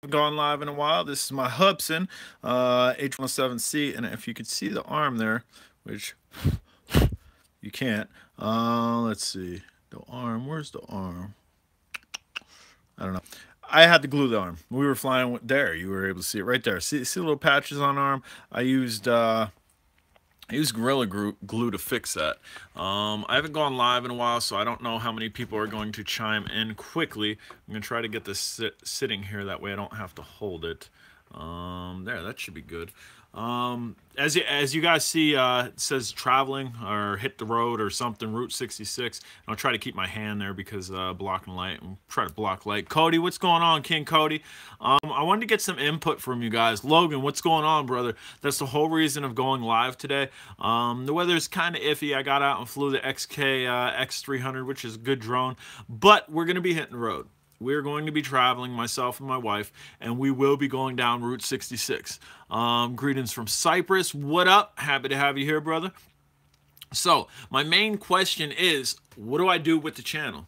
Gone live in a while. This is my Hubson H107C, and if you could see the arm there, which you can't, let's see the arm. Where's the arm? I don't know. I had to glue the arm. We were flying there. You were able to see it right there. See the little patches on arm. I used Gorilla Glue to fix that. I haven't gone live in a while, so I don't know how many people are going to chime in quickly. I'm going to try to get this sitting here. That way I don't have to hold it. There, that should be good. As you guys see, it says traveling or hit the road or something, Route 66. And I'll try to keep my hand there because blocking light. And try to block light. Cody, what's going on, King Cody? I wanted to get some input from you guys. Logan, what's going on, brother? That's the whole reason of going live today. The weather's kind of iffy. I got out and flew the XK X300, which is a good drone, but we're gonna be hitting the road. We're going to be traveling, myself and my wife, and we will be going down Route 66. Greetings from Cyprus. What up? Happy to have you here, brother. So, my main question is, what do I do with the channel?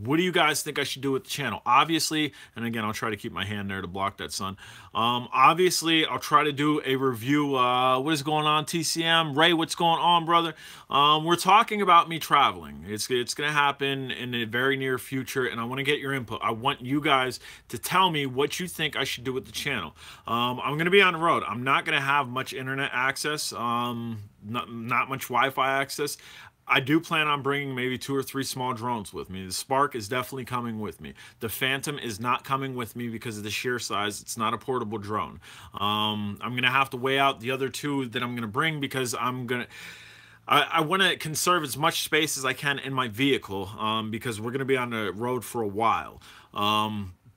What do you guys think I should do with the channel? Obviously, and again, I'll try to keep my hand there to block that sun. Obviously, I'll try to do a review. What is going on, TCM? Ray, what's going on, brother? We're talking about me traveling. It's going to happen in the very near future, and I want to get your input. I want you guys to tell me what you think I should do with the channel. I'm going to be on the road. I'm not going to have much internet access, not much Wi-Fi access. I do plan on bringing maybe 2 or 3 small drones with me. The Spark is definitely coming with me. The Phantom is not coming with me because of the sheer size. It's not a portable drone. I'm going to have to weigh out the other 2 that I'm going to bring because I want to conserve as much space as I can in my vehicle because we're going to be on the road for a while.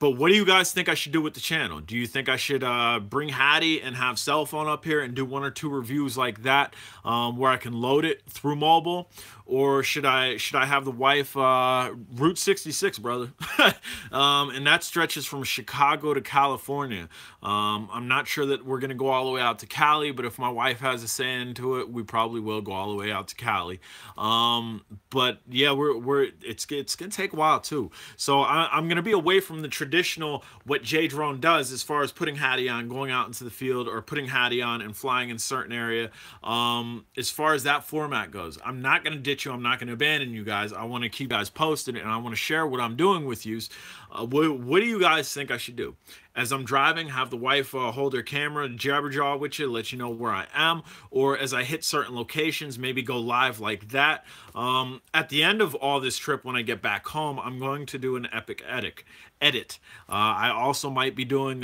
But what do you guys think I should do with the channel? Do you think I should bring Hattie and have cell phone up here and do 1 or 2 reviews like that where I can load it through mobile? Or should I have the wife Route 66, brother? And that stretches from Chicago to California. I'm not sure that we're going to go all the way out to Cali, but if my wife has a say into it, we probably will go all the way out to Cali. But yeah, it's going to take a while too. So I'm going to be away from the traditional what J Drone does as far as putting Hattie on, going out into the field, or putting Hattie on and flying in certain area. As far as that format goes, I'm not going to ditch you. I'm not going to abandon you guys. I want to keep you guys posted, and I want to share what I'm doing with you. What do you guys think I should do? As I'm driving, have the wife hold her camera, jabberjaw with you, let you know where I am, or as I hit certain locations, maybe go live like that. At the end of all this trip, when I get back home, I'm going to do an epic edit. I also might be doing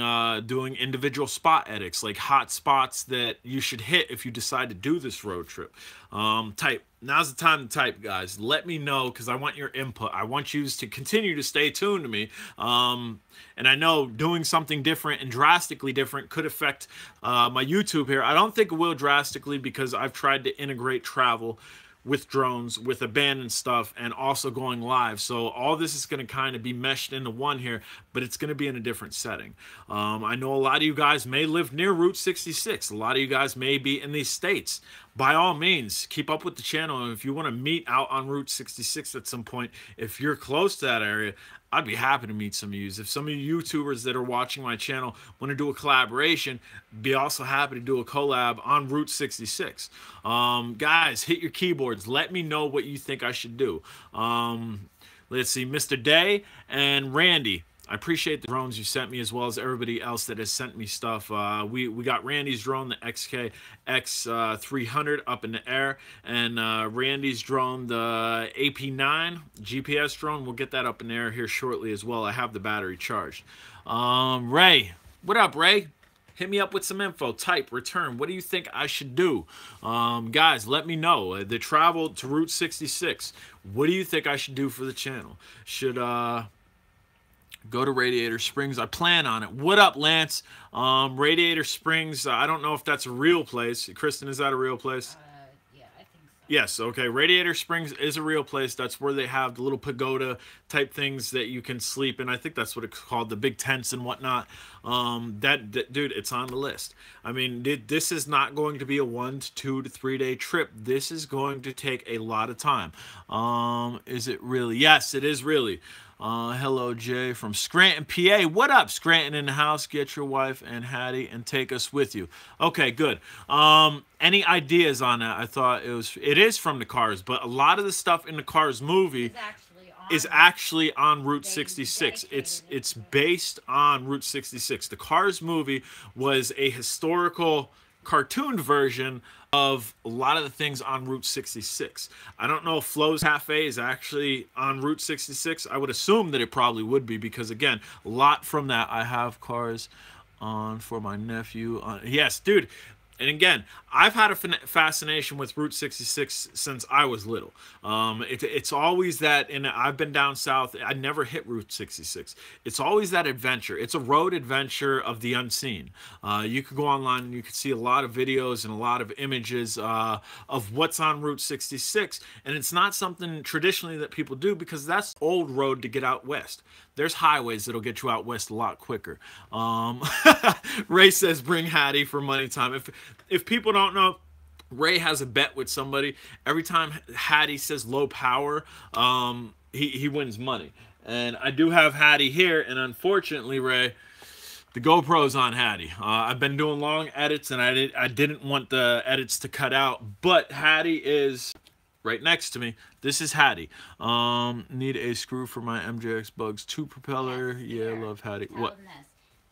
individual spot edits, like hot spots that you should hit if you decide to do this road trip. Now's the time to type, guys. Let me know because I want your input. I want you to continue to stay tuned to me. And I know doing something different and drastically different could affect my YouTube here. I don't think it will drastically because I've tried to integrate travel with drones, with abandoned stuff, and also going live. So all this is going to kind of be meshed into one here, but it's going to be in a different setting. I know a lot of you guys may live near Route 66. A lot of you guys may be in these states. By all means, keep up with the channel. And if you want to meet out on Route 66 at some point, if you're close to that area, I'd be happy to meet some of you. If some of you YouTubers that are watching my channel want to do a collaboration, be also happy to do a collab on Route 66. Guys, hit your keyboards. Let me know what you think I should do. Let's see, Mr. Day and Randy. I appreciate the drones you sent me as well as everybody else that has sent me stuff. We got Randy's drone, the XK X300 up in the air, and Randy's drone, the AP9 GPS drone. We'll get that up in the air here shortly as well. I have the battery charged. Ray, what up, Ray? Hit me up with some info. Type, return. What do you think I should do? Guys, let me know. The travel to Route 66. What do you think I should do for the channel? Should go to Radiator Springs. I plan on it. What up, Lance? Radiator Springs, I don't know if that's a real place. Kristen, is that a real place? Yeah, I think so. Yes, okay. Radiator Springs is a real place. That's where they have the little pagoda type things that you can sleep in. I think that's what it's called, the big tents and whatnot. Dude, it's on the list. I mean, this is not going to be a 1 to 2 to 3 day trip. This is going to take a lot of time. Is it really? Yes, it is really. Hello, Jay from Scranton, PA. What up, Scranton in the house? Get your wife and Hattie and take us with you. Okay, good. Any ideas on that? I thought it is from the Cars, but a lot of the stuff in the Cars movie is actually on Route 66. It's based on Route 66. The Cars movie was a historical cartooned version of a lot of the things on Route 66. I don't know if Flo's Cafe is actually on Route 66. I would assume that it probably would be because, again, a lot from that. I have Cars on for my nephew. Yes, dude. And again, I've had a fascination with Route 66 since I was little. It's always that, and I've been down south. I never hit Route 66. It's always that adventure. It's a road adventure of the unseen. You could go online and you could see a lot of videos and a lot of images of what's on Route 66. And it's not something traditionally that people do because that's old road to get out west. There's highways that'll get you out west a lot quicker. Ray says, bring Hattie for money time. If people don't know, Ray has a bet with somebody. Every time Hattie says low power, he wins money. And I do have Hattie here, and unfortunately, Ray, the GoPro's on Hattie. I've been doing long edits, and I didn't want the edits to cut out, but Hattie is right next to me. This is Hattie. Need a screw for my MJX Bugs 2 propeller. Yes, yeah, love Hattie. What?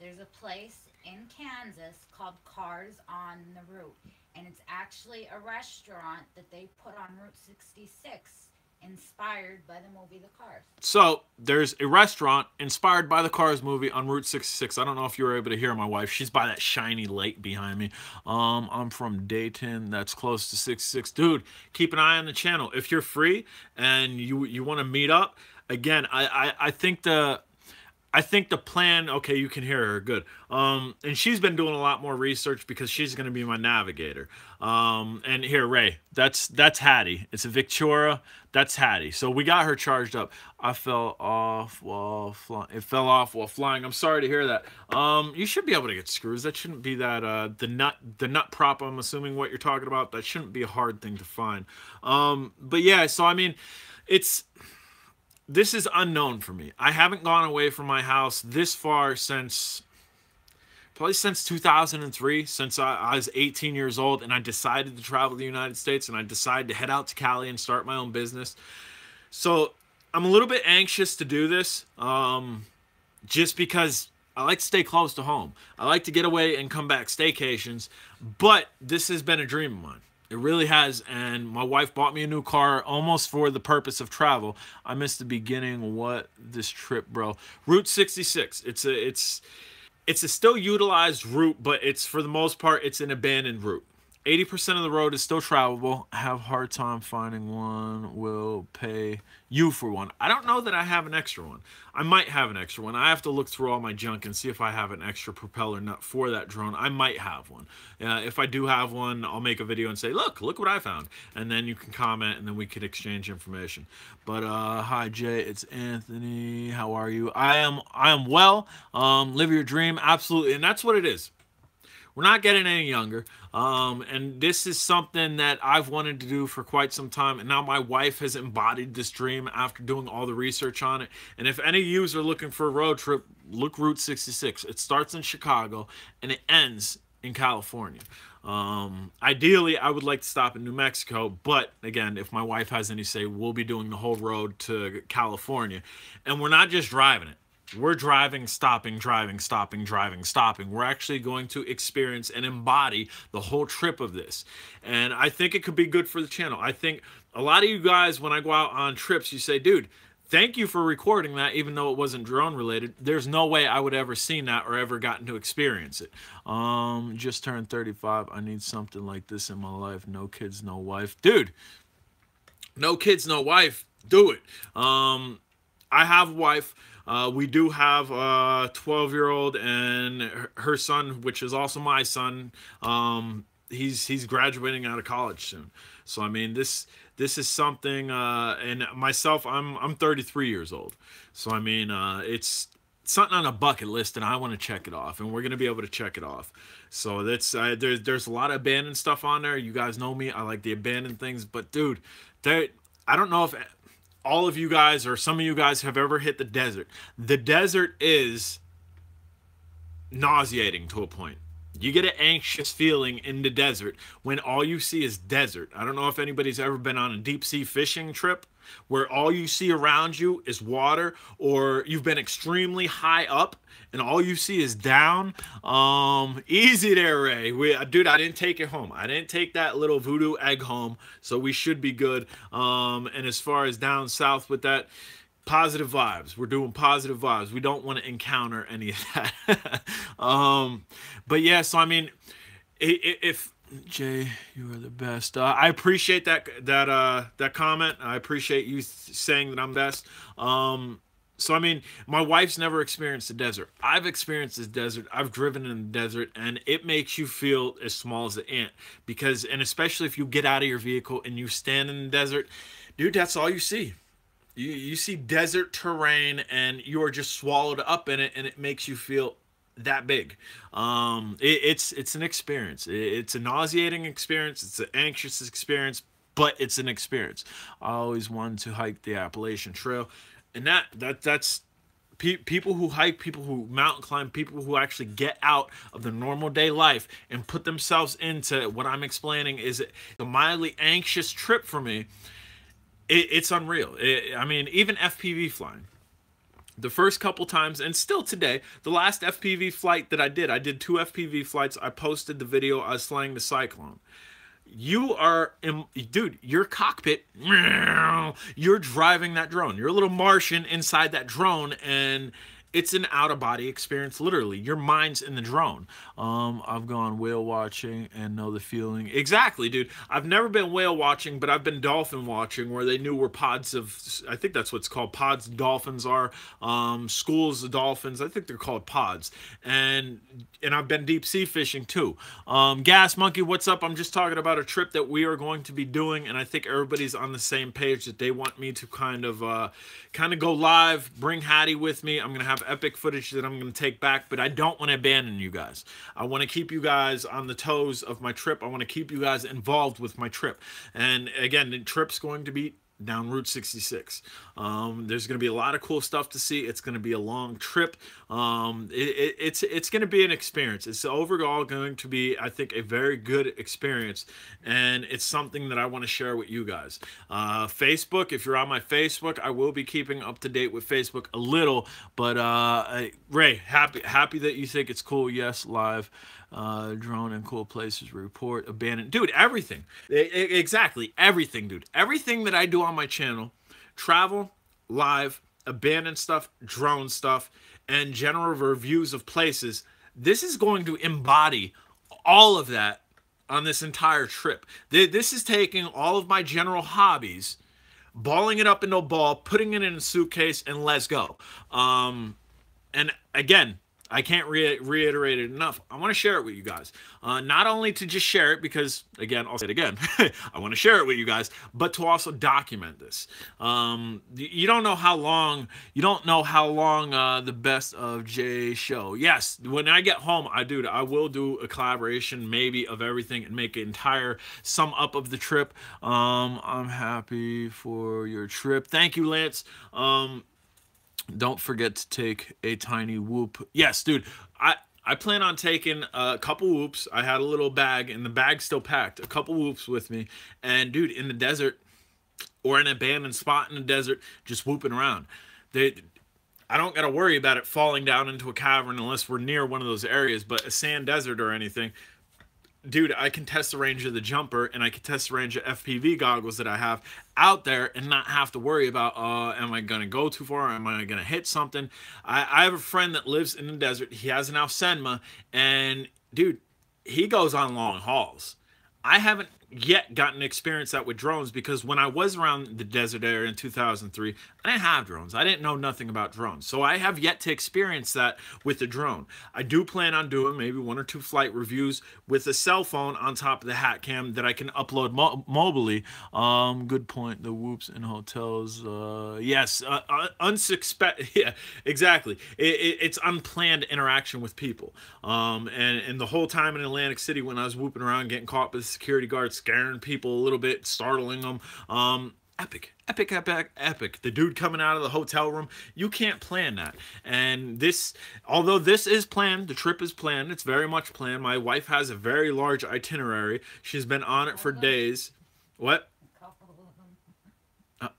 There's a place in Kansas called Cars on the Route, and it's actually a restaurant that they put on Route 66, inspired by the movie The Cars. So there's a restaurant inspired by the Cars movie on Route 66. I don't know if you were able to hear my wife. She's by that shiny lake behind me. I'm from Dayton. That's close to 66. Dude, keep an eye on the channel. If you're free and you want to meet up, again, I think the plan, okay, you can hear her, good. And she's been doing a lot more research because she's going to be my navigator. And here, Ray, that's Hattie. It's a Victura. That's Hattie. So we got her charged up. I fell off while flying. It fell off while flying. I'm sorry to hear that. You should be able to get screws. That shouldn't be that, the nut prop, I'm assuming what you're talking about. That shouldn't be a hard thing to find. But yeah, so I mean, this is unknown for me. I haven't gone away from my house this far probably since 2003, since I was 18 years old and I decided to travel the United States and I decided to head out to Cali and start my own business. So I'm a little bit anxious to do this just because I like to stay close to home. I like to get away and come back staycations, but this has been a dream of mine. It really has, and my wife bought me a new car almost for the purpose of travel. I missed the beginning. What this trip, bro? Route 66. It's a still utilized route, but it's for the most part it's an abandoned route. 80% of the road is still travelable. I have a hard time finding one. Will pay you for one. I don't know that I have an extra one. I might have an extra one. I have to look through all my junk and see if I have an extra propeller nut for that drone. I might have one. If I do have one, I'll make a video and say, look what I found. And then you can comment and then we can exchange information. But hi Jay, it's Anthony. How are you? I am well. Live your dream. Absolutely. And that's what it is. We're not getting any younger, and this is something that I've wanted to do for quite some time, and now my wife has embodied this dream after doing all the research on it. And if any of you are looking for a road trip, look Route 66. It starts in Chicago, and it ends in California. Ideally, I would like to stop in New Mexico, but again, if my wife has any say, we'll be doing the whole road to California, and we're not just driving it. We're driving, stopping, driving, stopping, driving, stopping. We're actually going to experience and embody the whole trip of this. And I think it could be good for the channel. I think a lot of you guys, when I go out on trips, you say, dude, thank you for recording that, even though it wasn't drone related. There's no way I would ever seen that or ever gotten to experience it. Just turned 35. I need something like this in my life. No kids, no wife. Dude, no kids, no wife. Do it. I have a wife. We do have a 12-year-old and her son, which is also my son. He's graduating out of college soon. So I mean, this is something. And myself, I'm 33 years old. So I mean, it's something on a bucket list, and I want to check it off, and we're gonna be able to check it off. So that's there's a lot of abandoned stuff on there. You guys know me. I like the abandoned things, but dude, I don't know if all of you guys or some of you guys have ever hit the desert is nauseating to a point. You get an anxious feeling in the desert when all you see is desert. I don't know if anybody's ever been on a deep sea fishing trip where all you see around you is water, or you've been extremely high up and all you see is down. Easy there, Ray. Dude, I didn't take it home. I didn't take that little voodoo egg home, so we should be good. And as far as down south with that, positive vibes. We're doing positive vibes. We don't want to encounter any of that. But yeah, so I mean, if Jay, you are the best. I appreciate that comment. I appreciate you saying that I'm best. So I mean, my wife's never experienced the desert. I've experienced this desert. I've driven in the desert, and it makes you feel as small as an ant. Because, and especially if you get out of your vehicle and you stand in the desert, dude, that's all you see. You see desert terrain, and you are just swallowed up in it, and it makes you feel that big. It's an experience. It's a nauseating experience. It's an anxious experience, but it's an experience. I always wanted to hike the Appalachian Trail, and that's people who hike, people who mountain climb, people who actually get out of the normal day life and put themselves into what I'm explaining is a mildly anxious trip for me. It's unreal. I mean, even FPV flying. The first couple times, and still today, the last FPV flight that I did 2 FPV flights. I posted the video. I was flying the Cyclone. You are, dude, your cockpit, you're driving that drone. You're a little Martian inside that drone, and it's an out-of-body experience, literally. Your mind's in the drone. I've gone whale watching and know the feeling. Exactly, dude. I've never been whale watching, but I've been dolphin watching, where they knew where pods of, I think that's what's called, pods of dolphins are. Schools of dolphins, I think they're called pods. And I've been deep sea fishing too. Gas Monkey, what's up? I'm just talking about a trip that we are going to be doing, and I think everybody's on the same page that they want me to kind of go live, bring Hattie with me. I'm going to have epic footage that I'm going to take back, but I don't want to abandon you guys. I want to keep you guys on the toes of my trip. I want to keep you guys involved with my trip. And again, the trip's going to be down Route 66. There's going to be a lot of cool stuff to see. It's going to be a long trip. It's going to be an experience. It's overall going to be, I think, a very good experience, and it's something that I want to share with you guys. Facebook, if you're on my Facebook, I will be keeping up to date with Facebook a little, but Ray, happy that you think it's cool. Yes, live. Drone and cool places report abandoned, dude, everything. Exactly, everything, dude. Everything that I do on my channel, travel, live, abandoned stuff, drone stuff, and general reviews of places, this is going to embody all of that on this entire trip. This is taking all of my general hobbies, balling it up into a ball, putting it in a suitcase, and let's go. And again, I can't reiterate it enough. I want to share it with you guys. Not only to just share it, because, again, I'll say it again, I want to share it with you guys, but to also document this. You don't know how long, the Best of Jay show. Yes, when I get home, I will do a collaboration, maybe, of everything and make an entire sum up of the trip. I'm happy for your trip. Thank you, Lance. Don't forget to take a tiny whoop. Yes, dude. I plan on taking a couple whoops. I had a little bag, and the bag's still packed. A couple whoops with me. And, dude, in the desert, or in an abandoned spot in the desert, just whooping around. I don't got to worry about it falling down into a cavern unless we're near one of those areas. But a sand desert or anything, dude, I can test the range of the jumper, and I can test the range of FPV goggles that I have out there and not have to worry about, am I going to go too far? Am I going to hit something? I have a friend that lives in the desert. He has an Alcema, and, dude, he goes on long hauls. I haven't yet gotten to experience that with drones, because when I was around the desert area in 2003, I didn't have drones. I didn't know nothing about drones. So I have yet to experience that with the drone. I do plan on doing maybe 1 or 2 flight reviews with a cell phone on top of the hat cam that I can upload mobilely. Good point. The whoops in hotels. Yes, unsuspected. Yeah, exactly. It's unplanned interaction with people. And the whole time in Atlantic City when I was whooping around, getting caught by the security guards, scaring people a little bit, startling them. epic, epic, epic, epic. The dude coming out of the hotel room, you can't plan that. And this, although this is planned, the trip is planned, it's very much planned. My wife has a very large itinerary. She's been on it for days. What?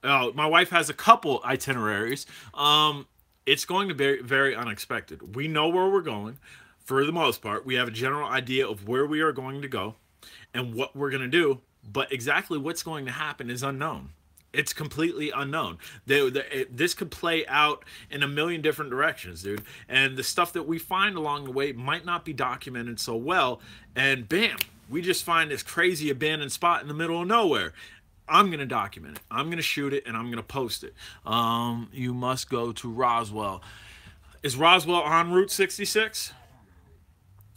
Oh, my wife has a couple itineraries. It's going to be very unexpected. We know where we're going for the most part. We have a general idea of where we are going to go and what we're going to do, but exactly what's going to happen is unknown. It's completely unknown. This could play out in a million different directions, dude. And the stuff that we find along the way might not be documented so well. And bam, we just find this crazy abandoned spot in the middle of nowhere. I'm going to document it. I'm going to shoot it, and I'm going to post it. You must go to Roswell. Is Roswell on Route 66?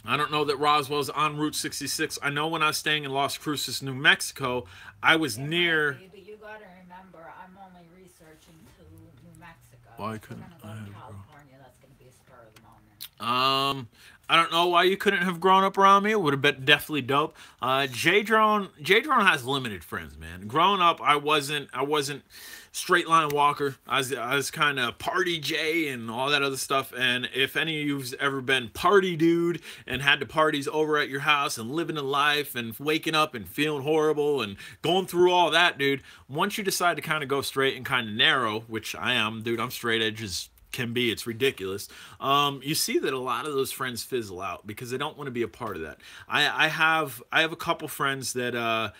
I don't know that Roswell's on Route 66. I know when I was staying in Las Cruces, New Mexico, I was near... But you got to remember, I'm only researching to New Mexico. Why couldn't I go to California, that's going to be a spur of the moment. I don't know why you couldn't have grown up around me. It would have been definitely dope. J-Drone has limited friends, man. Growing up, I wasn't straight line walker. I was kind of party J and all that other stuff. And if any of you've ever been party dude and had the parties over at your house and living a life and waking up and feeling horrible and going through all that, dude, once you decide to kind of go straight and kind of narrow, which I am, dude, I'm straight edge as can be, it's ridiculous. You see that a lot of those friends fizzle out because they don't want to be a part of that. I have a couple friends that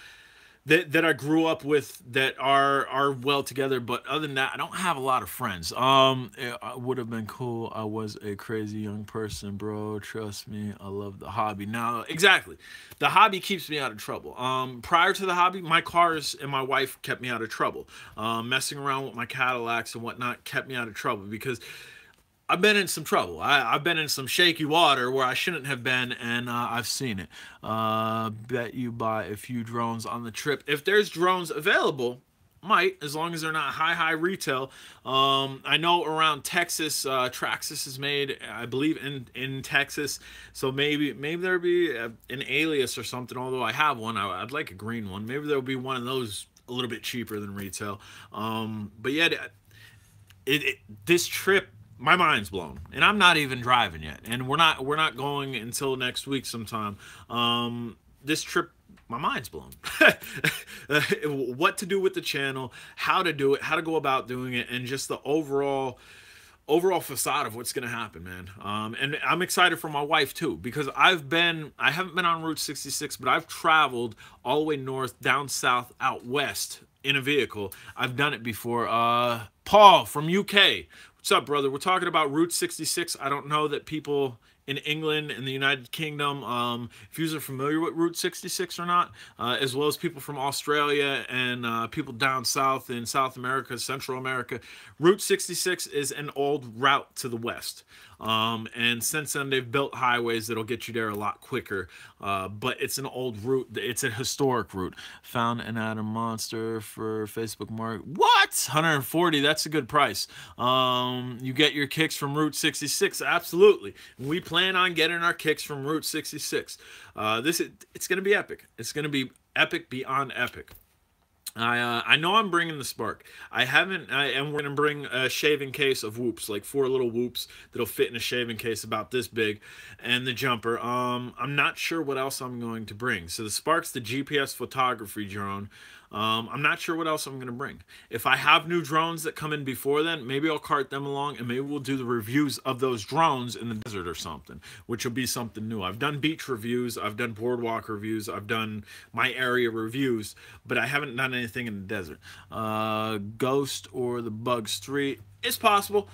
that I grew up with that are well together, but other than that, I don't have a lot of friends. It would have been cool. I was a crazy young person, bro. Trust me, I love the hobby. Now, exactly, the hobby keeps me out of trouble. Prior to the hobby, my cars and my wife kept me out of trouble. Messing around with my Cadillacs and whatnot kept me out of trouble because I've been in some trouble. I've been in some shaky water where I shouldn't have been, and I've seen it. Bet you buy a few drones on the trip. If there's drones available, might, as long as they're not high retail. I know around Texas, Traxxas is made, I believe, in Texas. So maybe there'll be an Alias or something, although I have one. I'd like a green one. Maybe there'll be one of those a little bit cheaper than retail. But yeah, this trip, my mind's blown, and I'm not even driving yet, and we're not going until next week sometime. This trip, my mind's blown. What to do with the channel, how to do it, how to go about doing it, and just the overall facade of what's going to happen, man. And I'm excited for my wife too, because I haven't been on Route 66, but I've traveled all the way north, down south, out west in a vehicle. I've done it before. Paul from UK. What's up, brother? We're talking about Route 66. I don't know that people in England and the United Kingdom, if you are familiar with Route 66 or not, as well as people from Australia and people down south in South America, Central America. Route 66 is an old route to the west. And since then, they've built highways that'll get you there a lot quicker. But it's an old route. It's a historic route. Found an Adam Monster for Facebook Mark. What? 140. That's a good price. You get your kicks from Route 66. Absolutely. We plan on getting our kicks from Route 66. It's going to be epic. It's going to be epic beyond epic. I know I'm bringing the Spark. And we're going to bring a shaving case of whoops, like 4 little whoops that'll fit in a shaving case about this big, and the jumper. I'm not sure what else I'm going to bring. So the Spark's the GPS photography drone. I'm not sure what else I'm going to bring. If I have new drones that come in before then, maybe I'll cart them along, and maybe we'll do the reviews of those drones in the desert or something, which will be something new. I've done beach reviews, I've done boardwalk reviews, I've done my area reviews, but I haven't done anything in the desert. Ghost or the Bug Street, it's possible.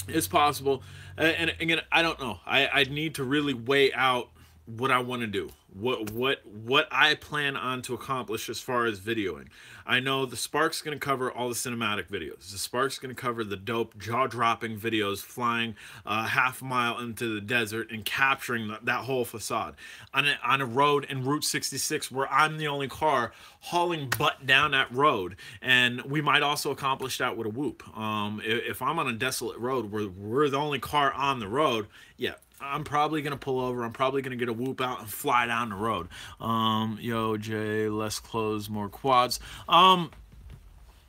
It's possible. And again, I don't know. I need to really weigh out what I want to do, what I plan on to accomplish as far as videoing. I know the Spark's going to cover all the cinematic videos. The Spark's going to cover the dope, jaw-dropping videos, flying half a mile into the desert and capturing that whole facade on a road in Route 66 where I'm the only car hauling butt down that road. And we might also accomplish that with a whoop. If I'm on a desolate road where we're the only car on the road, yeah, I'm probably gonna pull over. I'm probably gonna get a whoop out and fly down the road. Yo, Jay, less clothes, more quads.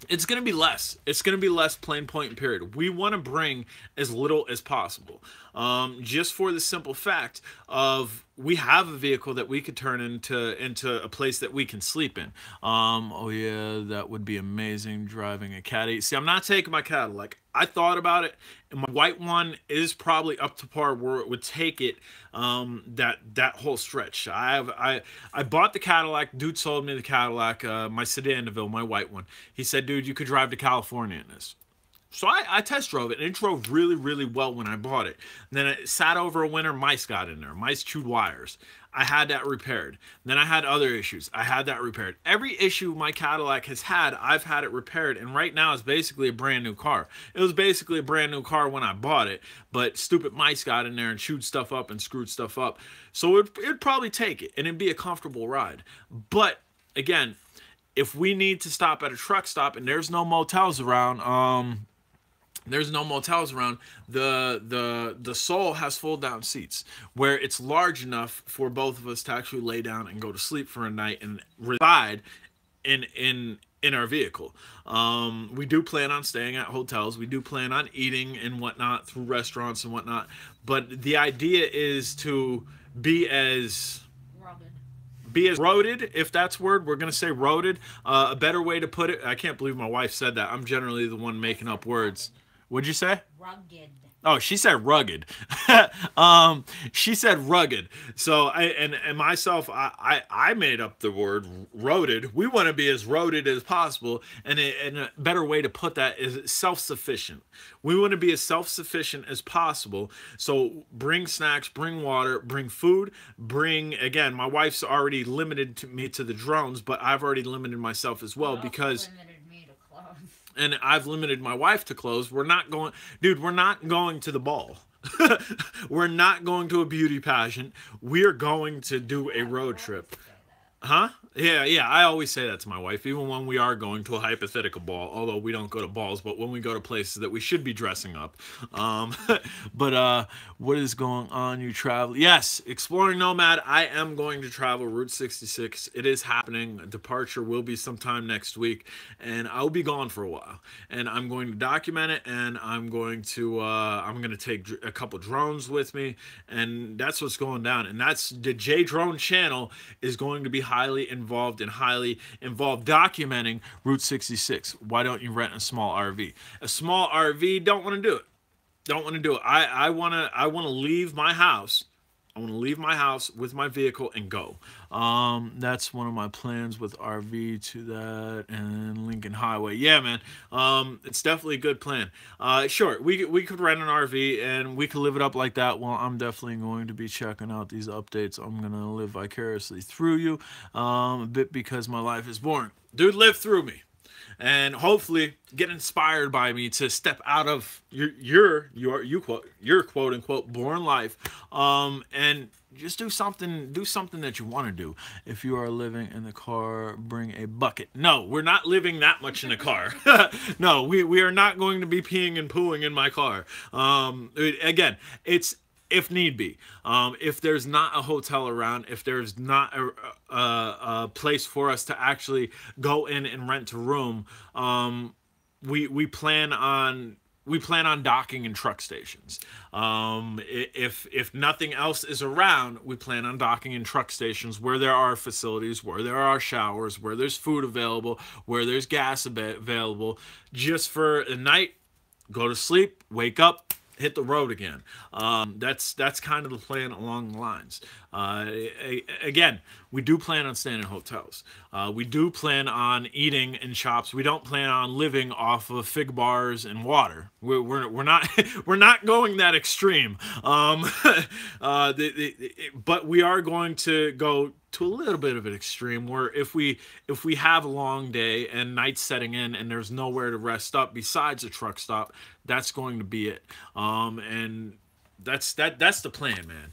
It's going to be less. It's going to be less plain point period. We want to bring as little as possible. Just for the simple fact of we have a vehicle that we could turn into a place that we can sleep in. Oh yeah, that would be amazing driving a Caddy. See, I'm not taking my Cadillac. I thought about it, and my white one is probably up to par where it would take it that whole stretch. I bought the Cadillac. Dude sold me the Cadillac, my sedan DeVille, my white one. He said, dude, you could drive to California in this. So I test drove it, and it drove really, really well when I bought it. And then it sat over a winter, mice got in there. Mice chewed wires. I had that repaired. Then I had other issues. I had that repaired. Every issue my Cadillac has had, I've had it repaired. And right now, it's basically a brand new car. It was basically a brand new car when I bought it, but stupid mice got in there and chewed stuff up and screwed stuff up. So it'd probably take it, and it'd be a comfortable ride. But, again, if we need to stop at a truck stop and there's no motels around, the Soul has fold down seats where it's large enough for both of us to actually lay down and go to sleep for a night and reside in our vehicle. We do plan on staying at hotels. We do plan on eating and whatnot through restaurants and whatnot. But the idea is to be as roaded, if that's word. We're going to say roaded. A better way to put it. I can't believe my wife said that. I'm generally the one making up words. What'd you say? Rugged. Oh, she said rugged. She said rugged. So I made up the word roaded. We want to be as roaded as possible, and a better way to put that is self-sufficient. We want to be as self-sufficient as possible. So bring snacks, bring water, bring food, again, my wife's already limited me to the drones, but I've already limited myself as well because and I've limited my wife to clothes. We're not going to the ball. We're not going to a beauty pageant. We're going to do a road trip. Huh? Yeah, I always say that to my wife, even when we are going to a hypothetical ball, although we don't go to balls, but when we go to places that we should be dressing up. But what is going on? You travel? Yes, Exploring Nomad, I am going to travel Route 66. It is happening. Departure will be sometime next week, and I'll be gone for a while. And I'm going to document it, and I'm going to take a couple drones with me, and that's what's going down. And that's the J Drone channel is going to be highly involved documenting Route 66. Why don't you rent a small RV? A small RV, don't want to do it. I want to leave my house. I want to leave my house with my vehicle and go. That's one of my plans with RV to that and Lincoln Highway. Yeah, man. It's definitely a good plan. Sure, we could rent an RV and we could live it up like that. Well, I'm definitely going to be checking out these updates. I'm going to live vicariously through you a bit because my life is boring. Dude, live through me. And hopefully get inspired by me to step out of your quote unquote boring life, and just do something that you want to do. If you are living in the car, bring a bucket. No, we're not living that much in a car. No, we are not going to be peeing and pooing in my car. Again, it's if need be. If there's not a hotel around, if there's not a place for us to actually go in and rent a room, we plan on docking in truck stations. If nothing else is around, we plan on docking in truck stations where there are facilities, where there are showers, where there's food available, where there's gas available, just for a night, go to sleep, wake up, hit the road again. That's kind of the plan along the lines. Again, we do plan on staying in hotels. We do plan on eating in shops. We don't plan on living off of fig bars and water. We're not we're not going that extreme. But we are going to go to a little bit of an extreme where if we have a long day and night's setting in and there's nowhere to rest up besides a truck stop, that's going to be it. And that's the plan, man.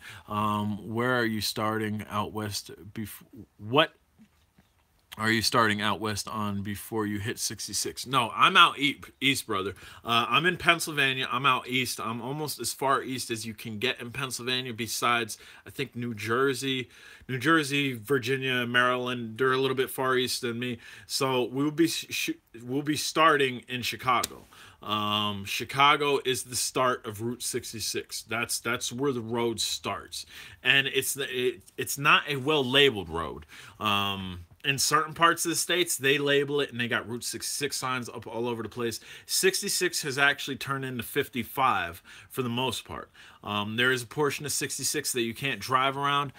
Where are you starting out west? Are you starting out west on before you hit 66? No, I'm out east, brother. I'm in Pennsylvania. I'm out east. I'm almost as far east as you can get in Pennsylvania. Besides, I think New Jersey, Virginia, Maryland. They're a little bit far east than me. So we'll be starting in Chicago. Chicago is the start of Route 66. That's where the road starts, and it's not a well labeled road. In certain parts of the states, they label it and they got Route 66 signs up all over the place. 66 has actually turned into 55 for the most part. There is a portion of 66 that you can't drive around.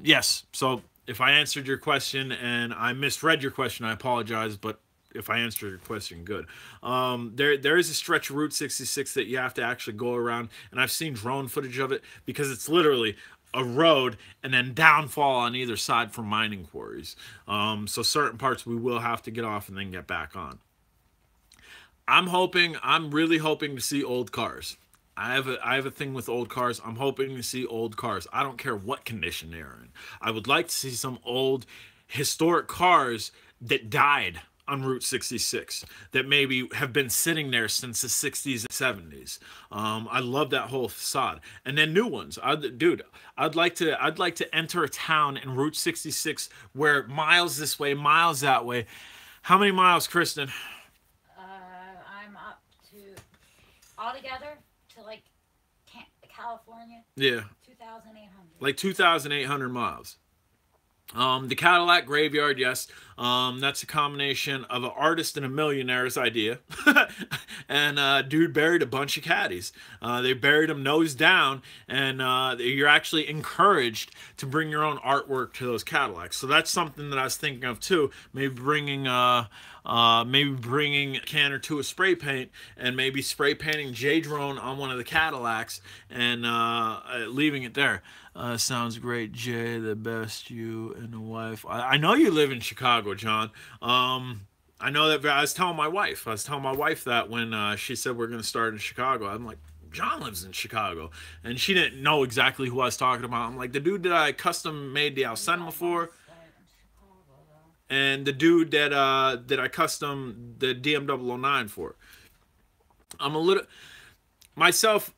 Yes, so if I answered your question and I misread your question, I apologize, but if I answered your question, good. There is a stretch of Route 66 that you have to actually go around, and I've seen drone footage of it because it's literally a road and then downfall on either side for mining quarries. So certain parts we will have to get off and then get back on. I'm really hoping to see old cars. I have a thing with old cars. I'm hoping to see old cars. I don't care what condition they're in. I would like to see some old historic cars that died on Route 66 that maybe have been sitting there since the 60s and 70s. I love that whole facade, and then new ones. I'd like to enter a town in Route 66 where miles this way, miles that way. How many miles, Kristen? I'm up to altogether to like California. Yeah, 2,800. like 2,800 miles. The Cadillac Graveyard, yes. That's a combination of an artist and a millionaire's idea. And dude buried a bunch of caddies. They buried them nose down, and you're actually encouraged to bring your own artwork to those Cadillacs. So that's something that I was thinking of too. Maybe bringing a can or two of spray paint and maybe spray painting J-Drone on one of the Cadillacs and leaving it there. Sounds great, Jay. The best, you and the wife. I know you live in Chicago, John. I know that. I was telling my wife. That when she said we're going to start in Chicago. I'm like, John lives in Chicago, and she didn't know exactly who I was talking about. I'm like, the dude that I custom made the Alcena for, and the dude that I custom the DM009 for. I'm a little myself.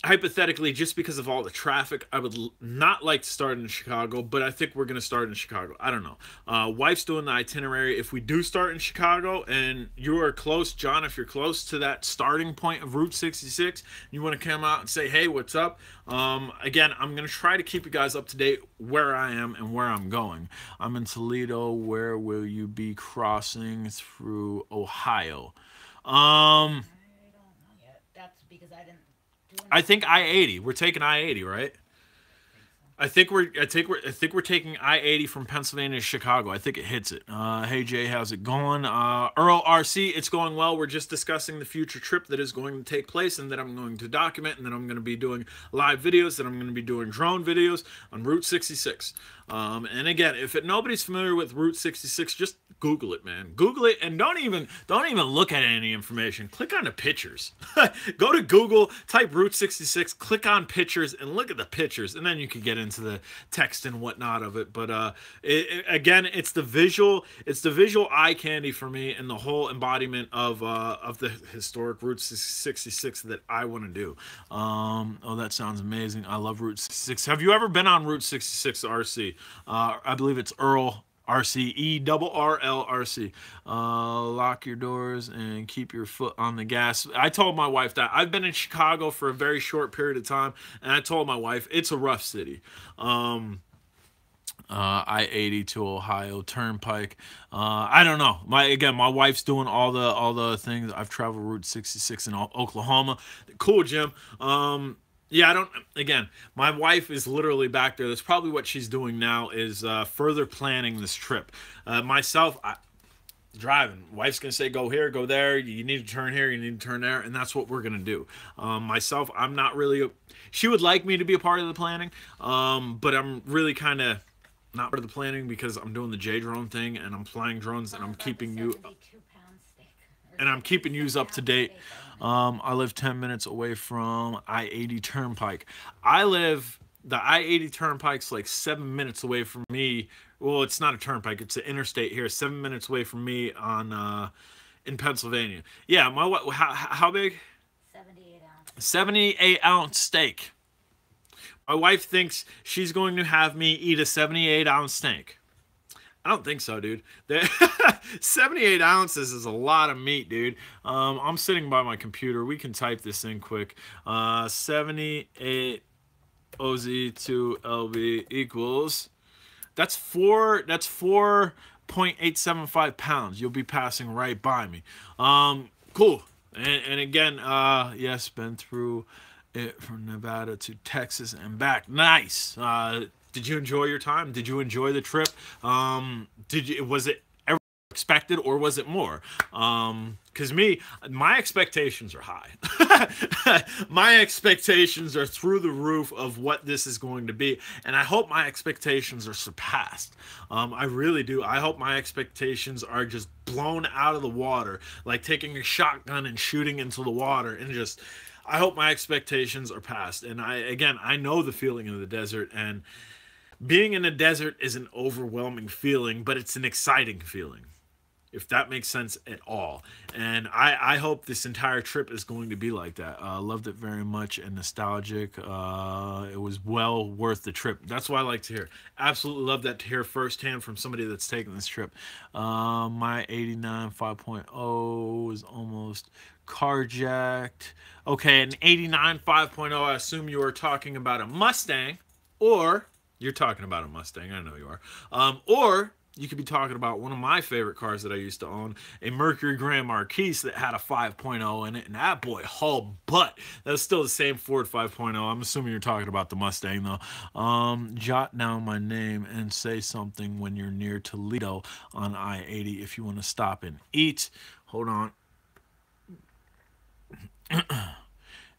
Hypothetically, just because of all the traffic, I would not like to start in Chicago, but I think we're going to start in Chicago. I don't know. Wife's doing the itinerary. If we do start in Chicago and you are close, John, if you're close to that starting point of Route 66, you want to come out and say, hey, what's up? Again, I'm going to try to keep you guys up to date where I am and where I'm going. I'm in Toledo. Where will you be crossing through Ohio? I don't know yet. That's because I didn't. I think I-80. We're taking I-80, right? I think we're taking I-80 from Pennsylvania to Chicago. I think it hits it. Hey Jay, how's it going? Earl RC, it's going well. We're just discussing the future trip that is going to take place and that I'm going to document, and that I'm going to be doing live videos, that I'm going to be doing drone videos on Route 66. And again, if nobody's familiar with Route 66, just Google it, man. Google it, and don't even look at any information. Click on the pictures. Go to Google, type Route 66, click on pictures, and look at the pictures, and then you can get into the text and whatnot of it. But again, it's the visual eye candy for me, and the whole embodiment of the historic Route 66 that I want to do. Oh, that sounds amazing. I love Route 66. Have you ever been on Route 66, RC? I believe it's Earl RC, ERRL-RC. Lock your doors and keep your foot on the gas. I told my wife that. I've been in Chicago for a very short period of time, and I told my wife it's a rough city. I-80 to Ohio Turnpike. I don't know. My wife's doing all the things. I've traveled Route 66 in Oklahoma. Cool, Jim. Yeah, I don't. Again, my wife is literally back there. That's probably what she's doing now, is further planning this trip. Myself, driving. Wife's gonna say, go here, go there. You need to turn here. You need to turn there, and that's what we're gonna do. Myself, I'm not really. She would like me to be a part of the planning, but I'm really kind of not part of the planning because I'm doing the J-Drone thing and I'm flying drones and I'm keeping you. And I'm keeping yous up to date. I live 10 minutes away from I-80 Turnpike. I live the I-80 Turnpike's like 7 minutes away from me. Well, it's not a turnpike; it's an interstate here. 7 minutes away from me on in Pennsylvania. Yeah, my how big? 78 ounces. 78-ounce steak. My wife thinks she's going to have me eat a 78-ounce steak. I don't think so, dude. 78 ounces is a lot of meat, dude. I'm sitting by my computer. We can type this in quick. 78 OZ to LB equals. That's 4.875 pounds. You'll be passing right by me. Cool. And again, yes, been through it from Nevada to Texas and back. Nice. Did you enjoy your time? Did you enjoy the trip? Was it ever expected, or was it more? Because my expectations are high. My expectations are through the roof of what this is going to be, and I hope my expectations are surpassed. I really do. I hope my expectations are just blown out of the water, like taking a shotgun and shooting into the water, and just. I hope my expectations are passed. And I know the feeling of the desert, and being in a desert is an overwhelming feeling, but it's an exciting feeling, if that makes sense at all. And I hope this entire trip is going to be like that. Loved it very much and nostalgic. It was well worth the trip. That's what I like to hear. Absolutely love that to hear firsthand from somebody that's taken this trip. My 89 5.0 is almost carjacked. Okay, an 89 5.0, I assume you are talking about a Mustang, or you're talking about a Mustang, I know you are. Or you could be talking about one of my favorite cars that I used to own, a Mercury Grand Marquis that had a 5.0 in it, and that boy hauled butt. That was still the same Ford 5.0. I'm assuming you're talking about the Mustang, though. Jot down my name and say something when you're near Toledo on I-80 if you want to stop and eat. Hold on.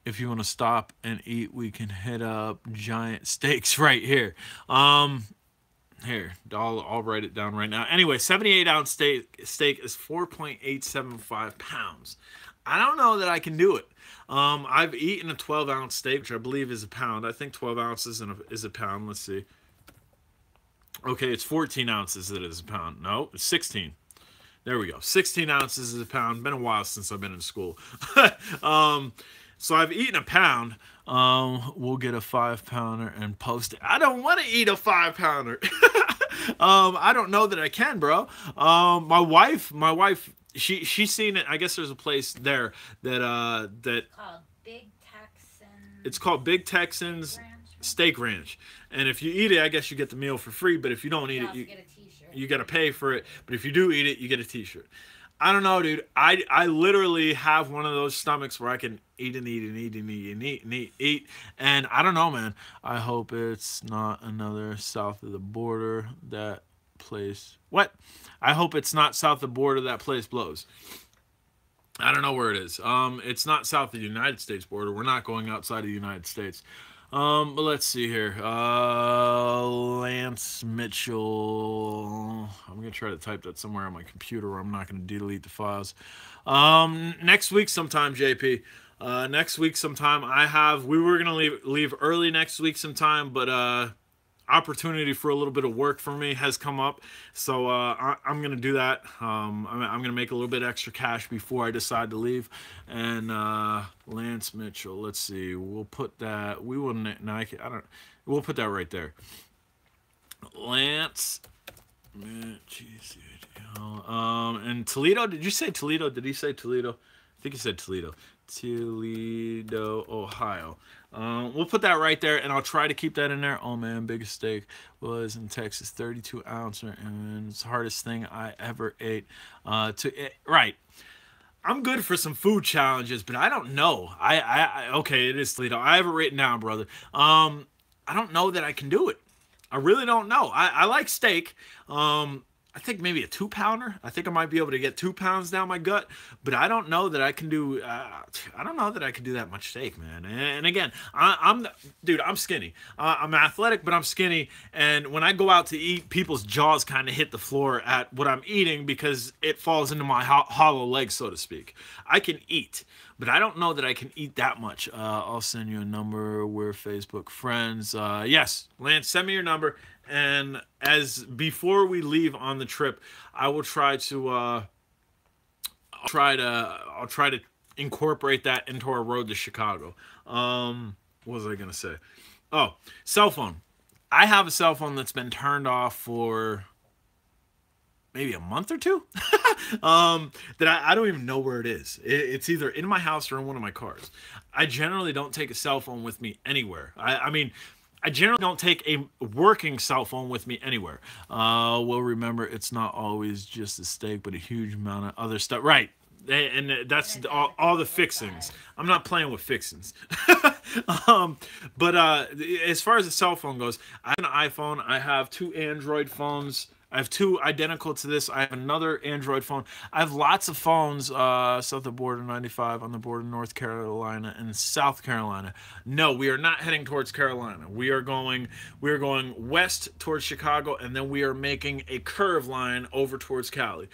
If you want to stop and eat, we can hit up Giant Steaks right here. Here, I'll write it down right now. Anyway, 78-ounce steak is 4.875 pounds. I don't know that I can do it. I've eaten a 12-ounce steak, which I believe is a pound. I think 12 ounces is a pound. Let's see. Okay, it's 14 ounces that is a pound. No, it's 16. There we go. 16 ounces is a pound. Been a while since I've been in school. So I've eaten a pound. We'll get a 5-pounder and post it. I don't want to eat a 5-pounder. I don't know that I can, bro. My wife, she's seen it. I guess there's a place there that Called Big Texan. It's called Big Texans Steak Ranch. And if you eat it, I guess you get the meal for free. But if you don't eat it, you got to pay for it. But if you do eat it, you get a t-shirt. I don't know, dude. I literally have one of those stomachs where I can eat and eat and eat and eat and eat and eat. And I don't know, man. I hope it's not another south of the border that place. What? I hope it's not south of the border that place blows. I don't know where it is. It's not south of the United States border. We're not going outside of the United States. But let's see here. Lance Mitchell. I'm going to try to type that somewhere on my computer where I'm not going to delete the files. Next week sometime, JP. Next week sometime. We were going to leave early next week sometime, but opportunity for a little bit of work for me has come up, so I'm gonna do that. I'm gonna make a little bit extra cash before I decide to leave. And Lance Mitchell, let's see, we'll put that. We wouldn't. No, I don't. We'll put that right there. Lance Mitchell. And Toledo. Did you say Toledo? Did he say Toledo? I think he said Toledo. Toledo, Ohio. We'll put that right there, and I'll try to keep that in there. Oh man, biggest steak was in Texas, 32 ouncer, and it's the hardest thing I ever ate. Right. I'm good for some food challenges, but I don't know. Okay, it is Toledo. I have it written down, brother. I don't know that I can do it. I really don't know. I like steak. I think maybe a 2-pounder. I think I might be able to get 2 pounds down my gut, but I don't know that I can do. I don't know that I can do that much steak, man. And again, I'm skinny. I'm athletic, but I'm skinny. And when I go out to eat, people's jaws kind of hit the floor at what I'm eating because it falls into my hollow leg, so to speak. I can eat, but I don't know that I can eat that much. I'll send you a number. We're Facebook friends. Yes, Lance, send me your number. And as before we leave on the trip, I will try to I'll try to incorporate that into our road to Chicago. What was I gonna say? Oh, cell phone. I have a cell phone that's been turned off for maybe a month or two. That I don't even know where it is. It's either in my house or in one of my cars. I generally don't take a cell phone with me anywhere. I mean, I generally don't take a working cell phone with me anywhere. Well, remember, it's not always just a steak, but a huge amount of other stuff. Right. And that's all the fixings. I'm not playing with fixings. But as far as the cell phone goes, I have an iPhone. I have two Android phones. I have two identical to this. I have another Android phone. I have lots of phones south of the border 95, on the border of North Carolina and South Carolina. No, we are not heading towards Carolina. We are going west towards Chicago, and then we are making a curve line over towards Cali.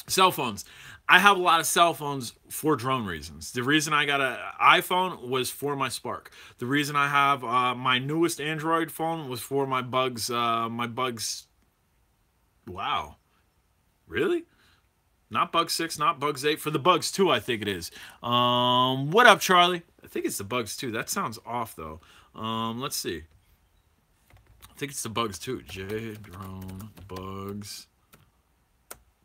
Cell phones. I have a lot of cell phones for drone reasons. The reason I got an iPhone was for my Spark. The reason I have my newest Android phone was for my Bugs. Wow, really? Not Bugs 6, not Bugs 8. For the Bugs 2, I think it is. What up, Charlie? I think it's the Bugs 2. That sounds off though. Let's see. I think it's the Bugs 2. J drone Bugs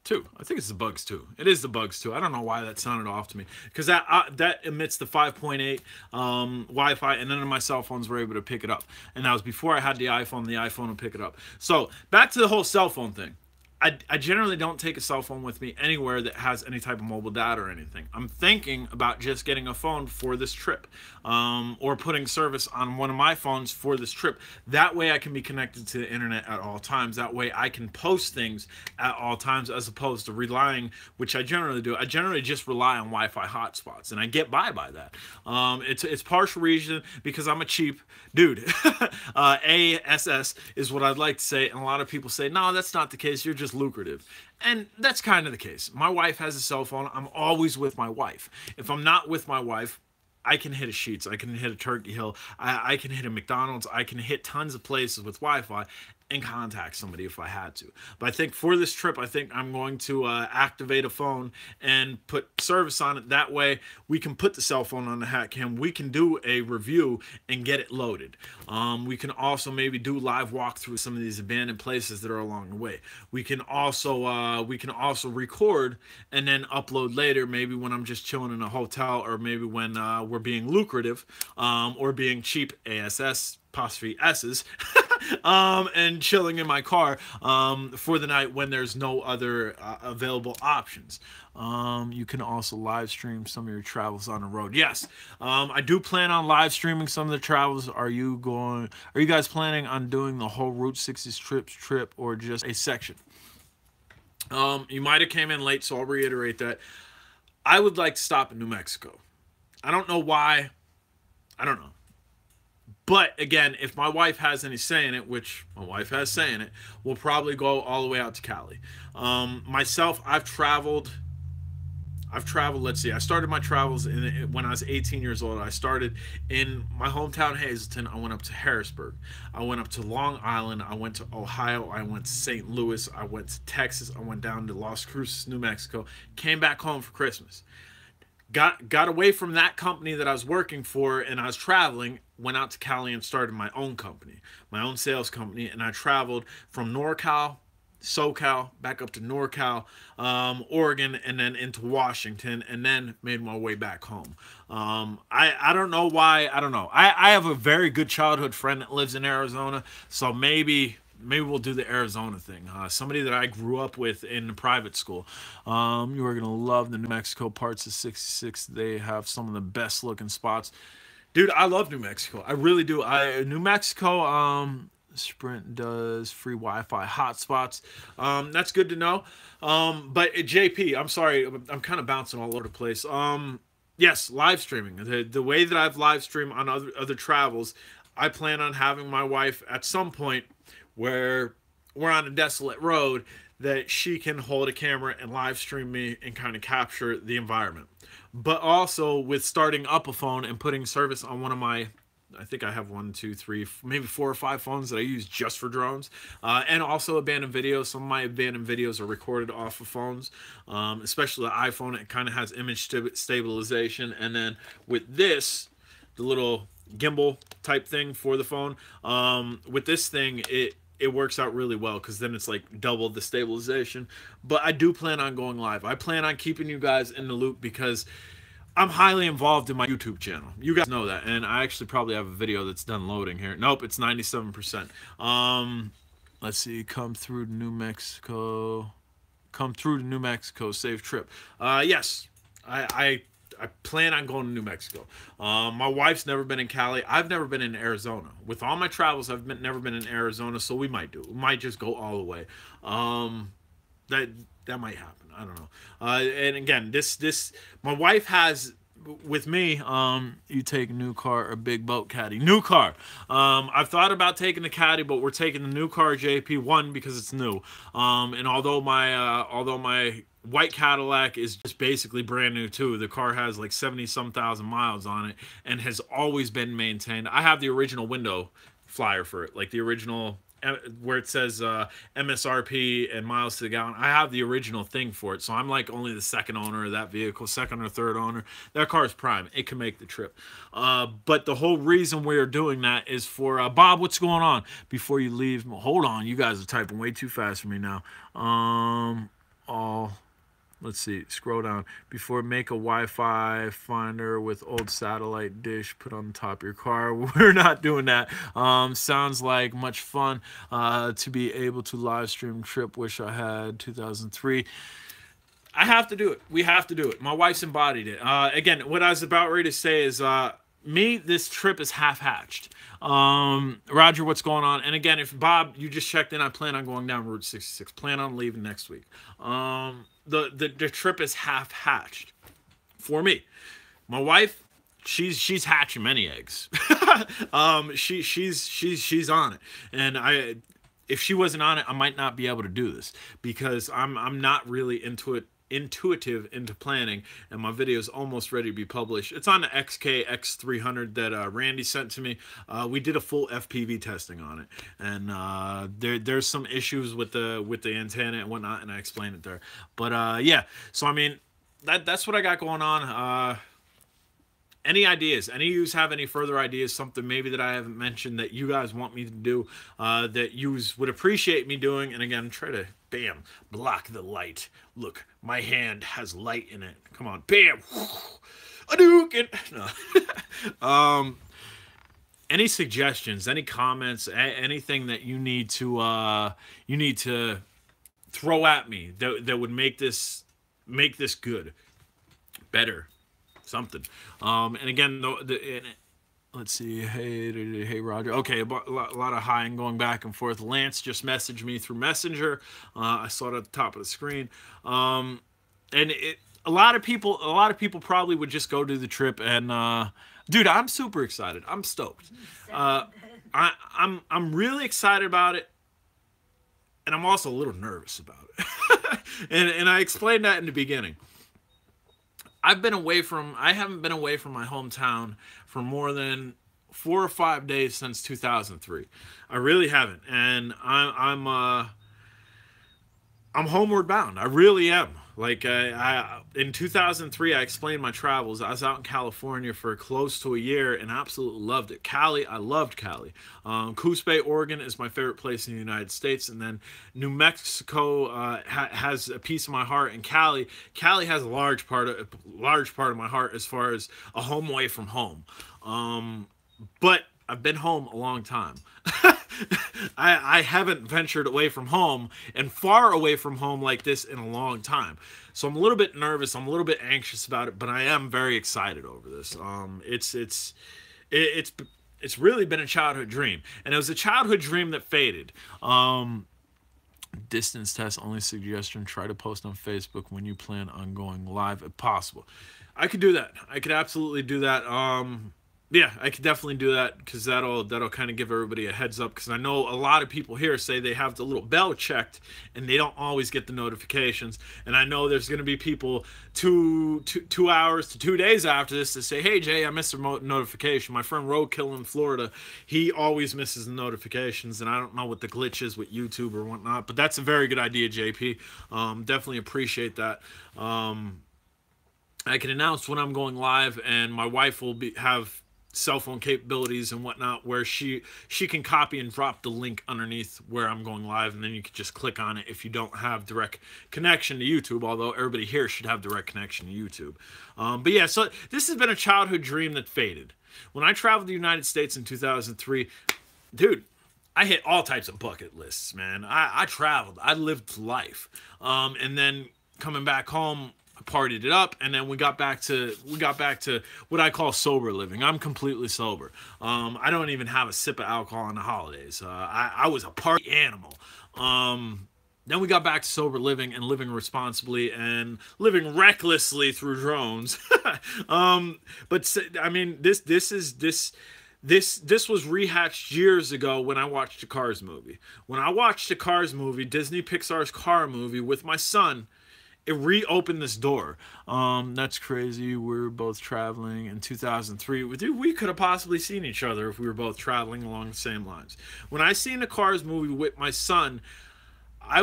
2. I think it's the Bugs 2. It is the Bugs 2. I don't know why that sounded off to me, because that emits the 5.8 Wi-Fi, and none of my cell phones were able to pick it up. And that was before I had the iPhone. The iPhone would pick it up. So back to the whole cell phone thing. I generally don't take a cell phone with me anywhere that has any type of mobile data or anything. I'm thinking about just getting a phone for this trip, or putting service on one of my phones for this trip. That way I can be connected to the internet at all times. That way I can post things at all times, as opposed to relying, which I generally do. I generally just rely on Wi-Fi hotspots, and I get by that. It's partial reason because I'm a cheap dude. ASS is what I'd like to say, and a lot of people say, no, that's not the case. You're just lucrative. And that's kind of the case. My wife has a cell phone. I'm always with my wife. If I'm not with my wife, I can hit a Sheetz, I can hit a Turkey Hill, I can hit a McDonald's, I can hit tons of places with Wi-Fi and contact somebody if I had to. But I think for this trip, I think I'm going to activate a phone and put service on it. That way we can put the cell phone on the hat cam. We can do a review and get it loaded. We can also maybe do live walkthrough some of these abandoned places that are along the way. We can also record and then upload later, maybe when I'm just chilling in a hotel, or maybe when we're being lucrative, or being cheap, ASS apostrophe S's, and chilling in my car for the night when there's no other available options. You can also live stream some of your travels on the road. Yes, I do plan on live streaming some of the travels. Are you guys planning on doing the whole Route 60 trip or just a section? You might have came in late, so I'll reiterate that. I would like to stop in New Mexico. I don't know why. I don't know. But again, if my wife has any say in it, which my wife has say in it, we'll probably go all the way out to Cali. Myself, I've traveled, let's see, I started my travels when I was 18 years old. I started in my hometown, Hazleton. I went up to Harrisburg. I went up to Long Island. I went to Ohio. I went to St. Louis. I went to Texas. I went down to Las Cruces, New Mexico. Came back home for Christmas. Got away from that company that I was working for, and I was traveling, went out to Cali and started my own company, my own sales company, and I traveled from NorCal, SoCal, back up to NorCal, Oregon, and then into Washington, and then made my way back home. I don't know why. I don't know. I have a very good childhood friend that lives in Arizona, so maybe we'll do the Arizona thing. Somebody that I grew up with in private school. You are going to love the New Mexico parts of 66. They have some of the best looking spots. Dude, I love New Mexico. I really do. New Mexico, Sprint does free Wi-Fi hotspots. That's good to know. But JP, I'm sorry. I'm kind of bouncing all over the place. Yes, live streaming. The way that I've live streamed on other travels, I plan on having my wife at some point where we're on a desolate road that she can hold a camera and live stream me and kind of capture the environment. But also with starting up a phone and putting service on one of my, I think I have one, two, three, maybe 4 or 5 phones that I use just for drones, and also abandoned videos. Some of my abandoned videos are recorded off of phones, especially the iPhone. It kind of has image stabilization, and then with this, the little gimbal type thing for the phone, with this thing, it works out really well because then it's like double the stabilization. But I do plan on going live. I plan on keeping you guys in the loop because I'm highly involved in my YouTube channel. You guys know that. And I actually probably have a video that's done loading here. Nope, it's 97%. Let's see. Come through to New Mexico. Come through to New Mexico. Safe trip. Yes. I plan on going to New Mexico. My wife's never been in Cali. I've never been in Arizona. With all my travels, never been in Arizona, so we might do. We might just go all the way. That might happen. I don't know. And again, my wife has with me. You take new car or big boat caddy. New car. I've thought about taking the caddy, but we're taking the new car JP1 because it's new. And although my white Cadillac is just basically brand new too. The car has like 70-some thousand miles on it and has always been maintained. I have the original window flyer for it, like the original where it says MSRP and miles to the gallon. I have the original thing for it, so I'm like only the second owner of that vehicle, second or third owner. That car is prime. It can make the trip. But the whole reason we're doing that is for Bob. What's going on? Before you leave, hold on. You guys are typing way too fast for me now. Let's see, scroll down. Before, make a Wi-Fi finder with old satellite dish, put on the top of your car. We're not doing that. Sounds like much fun to be able to live stream trip. Wish I had 2003. I have to do it. We have to do it. My wife's embodied it. Again, what I was about ready to say is this trip is half-hatched. Roger, what's going on? And again, if Bob, you just checked in, I plan on going down Route 66. Plan on leaving next week. The trip is half-hatched for me. My wife, she's hatching many eggs. She's on it, and if she wasn't on it, I might not be able to do this because I'm not really intuitive into planning, and my video is almost ready to be published. It's on the XK-X300 that Randy sent to me. We did a full FPV testing on it, and there's some issues with the antenna and whatnot, and I explained it there. But yeah, so I mean that's what I got going on. Any ideas? Any of you have any further ideas? Something maybe that I haven't mentioned that you guys want me to do, that you would appreciate me doing? And again, try to, bam, block the light. Look, my hand has light in it. Come on, bam. Hadouken. No. Any suggestions? Any comments? Anything that you need to throw at me that would make this good, better. Something. And again, let's see. Hey, Roger. Okay, a lot of hi and going back and forth. Lance just messaged me through Messenger. I saw it at the top of the screen. And a lot of people probably would just go to the trip. And dude, I'm super excited. I'm stoked. I'm really excited about it, and I'm also a little nervous about it. and I explained that in the beginning. I haven't been away from my hometown for more than 4 or 5 days since 2003. I really haven't, and I'm homeward bound. I really am. Like in 2003, I explained my travels. I was out in California for close to a year and absolutely loved it. Cali, I loved Cali. Coos Bay, Oregon is my favorite place in the United States, and then New Mexico has a piece of my heart, and Cali has a large part of my heart as far as a home away from home. But I've been home a long time. I haven't ventured away from home and far away from home like this in a long time. So I'm a little bit nervous. I'm a little bit anxious about it, but I am very excited over this. It's really been a childhood dream, and it was a childhood dream that faded. Distance test only suggestion. Try to post on Facebook when you plan on going live if possible. I could do that. I could absolutely do that. Yeah, I could definitely do that because that'll kind of give everybody a heads up. Because I know a lot of people here say they have the little bell checked and they don't always get the notifications. And I know there's going to be people 2 hours to 2 days after this to say, "Hey Jay, I missed a notification." My friend Roadkill in Florida, he always misses the notifications, and I don't know what the glitch is with YouTube or whatnot. But that's a very good idea, JP. Definitely appreciate that. I can announce when I'm going live, and my wife will have cell phone capabilities and whatnot where she can copy and drop the link underneath where I'm going live, and then you can just click on it if you don't have direct connection to YouTube, although everybody here should have direct connection to YouTube. But yeah, so this has been a childhood dream that faded. When I traveled the United States in 2003, dude, I hit all types of bucket lists, man. I traveled, I lived life, and then coming back home, partied it up, and then we got back to what I call sober living. I'm completely sober. I don't even have a sip of alcohol on the holidays. I was a party animal. Then we got back to sober living and living responsibly and living recklessly through drones. But I mean, this was rehatched years ago when I watched the Cars movie. When I watched the Cars movie, Disney Pixar's Car movie with my son, it reopened this door. That's crazy. We were both traveling in 2003. Dude, we could have possibly seen each other if we were both traveling along the same lines. When I seen the Cars movie with my son, I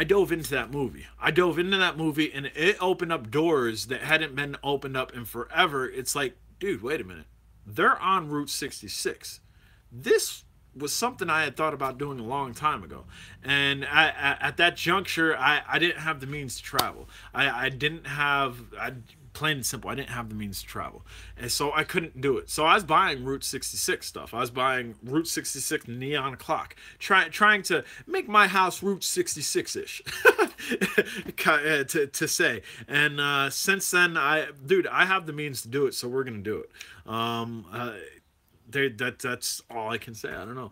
dove into that movie. I dove into that movie, and it opened up doors that hadn't been opened up in forever. It's like, dude, wait a minute. They're on Route 66. This was something I had thought about doing a long time ago. And at that juncture, I didn't have the means to travel. Plain and simple, I didn't have the means to travel. And so I couldn't do it. So I was buying Route 66 stuff. I was buying Route 66 neon clock, trying to make my house Route 66-ish, to say. And since then, I have the means to do it, so we're going to do it. That's all I can say. I don't know.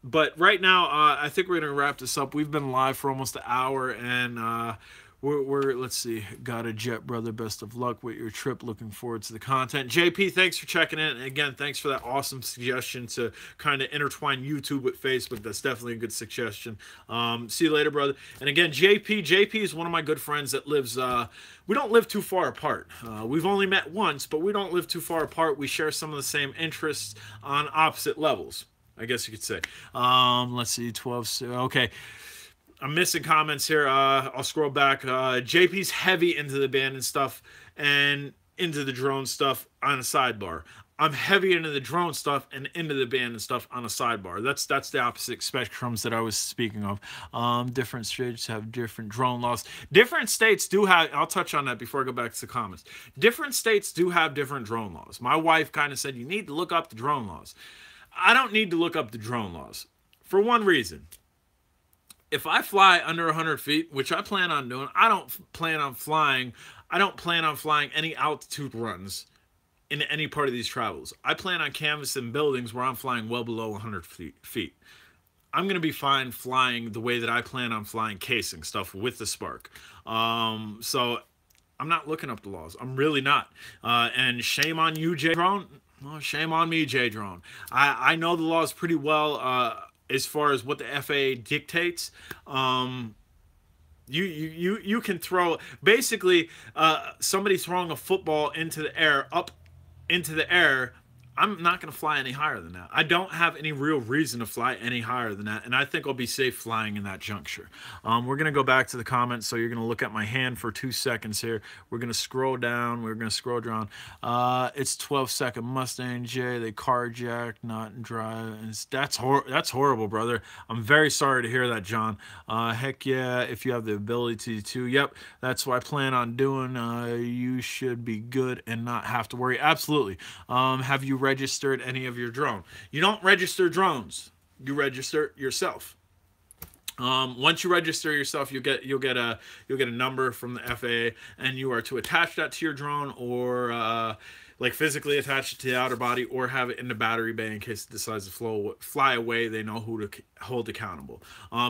But right now, I think we're gonna wrap this up. We've been live for almost an hour, and we're let's see. Got a jet, brother. Best of luck with your trip. Looking forward to the content. JP, thanks for checking in. And again, thanks for that awesome suggestion to kind of intertwine YouTube with Facebook. That's definitely a good suggestion. See you later, brother. And again, JP is one of my good friends that lives. We don't live too far apart. We've only met once, but we don't live too far apart. We share some of the same interests on opposite levels, I guess you could say. Let's see, 12. Okay. I'm missing comments here. I'll scroll back. JP's heavy into the band and stuff and into the drone stuff on a sidebar. I'm heavy into the drone stuff and into the band and stuff on a sidebar. That's the opposite spectrums that I was speaking of. Different states have different drone laws. Different states do have, I'll touch on that before I go back to the comments. Different states do have different drone laws. My wife kind of said, you need to look up the drone laws. I don't need to look up the drone laws for one reason. If I fly under 100 feet, which I plan on doing, I don't plan on flying any altitude runs in any part of these travels. I plan on canvassing buildings where I'm flying well below 100 feet. I'm going to be fine flying the way that I plan on flying casing stuff with the Spark. So I'm not looking up the laws. I'm really not. And shame on you, J Drone. Well, shame on me, J Drone. I know the laws pretty well. As far as what the FAA dictates, you can throw basically somebody throwing a football into the air, up into the air. I'm not going to fly any higher than that. I don't have any real reason to fly any higher than that, and I think I'll be safe flying in that juncture. We're going to go back to the comments, so you're going to look at my hand for 2 seconds here. We're going to scroll down. We're going to scroll down. It's 12-second Mustang J. They carjacked, not drive. That's horrible, brother. I'm very sorry to hear that, John. Heck yeah, if you have the ability to. Yep, that's what I plan on doing. You should be good and not have to worry. Absolutely. Have you registered any of your drone? You don't register drones. You register yourself. Once you register yourself, you'll get a number from the FAA, and you are to attach that to your drone, or like physically attach it to the outer body, or have it in the battery bay in case it decides to fly away. They know who to hold accountable.